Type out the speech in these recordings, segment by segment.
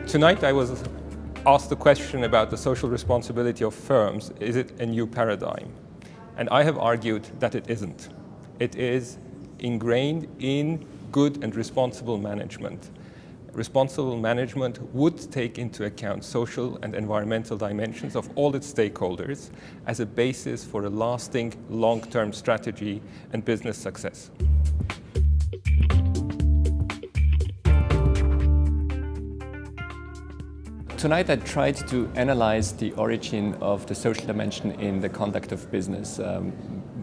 Tonight I was asked the question about the social responsibility of firms. Is it a new paradigm? And I have argued that it isn't. It is ingrained in good and responsible management. Responsible management would take into account social and environmental dimensions of all its stakeholders as a basis for a lasting long-term strategy and business success. Tonight I tried to analyze the origin of the social dimension in the conduct of business.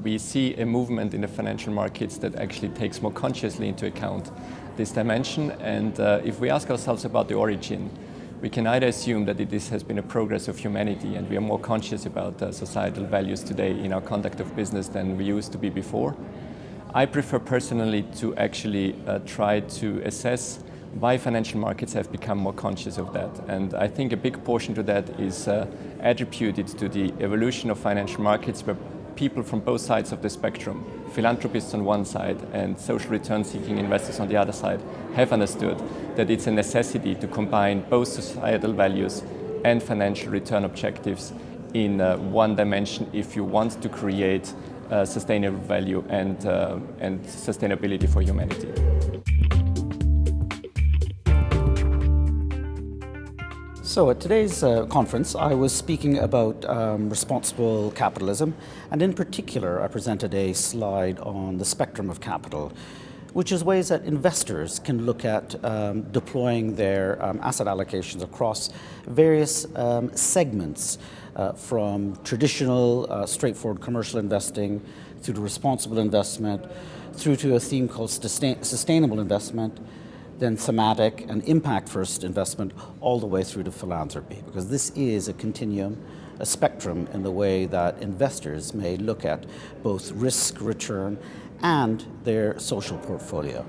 We see a movement in the financial markets that actually takes more consciously into account this dimension, and if we ask ourselves about the origin, we can either assume that this has been a progress of humanity and we are more conscious about societal values today in our conduct of business than we used to be before. I prefer personally to actually try to assess why financial markets have become more conscious of that. And I think a big portion to that is attributed to the evolution of financial markets, where people from both sides of the spectrum, philanthropists on one side and social return-seeking investors on the other side, have understood that it's a necessity to combine both societal values and financial return objectives in one dimension if you want to create sustainable value and sustainability for humanity. So at today's conference, I was speaking about responsible capitalism, and in particular, I presented a slide on the spectrum of capital, which is ways that investors can look at deploying their asset allocations across various segments, from traditional, straightforward commercial investing, through to responsible investment, through to a theme called sustainable investment, then thematic and impact-first investment, all the way through to philanthropy, because this is a continuum, a spectrum in the way that investors may look at both risk, return, and their social portfolio.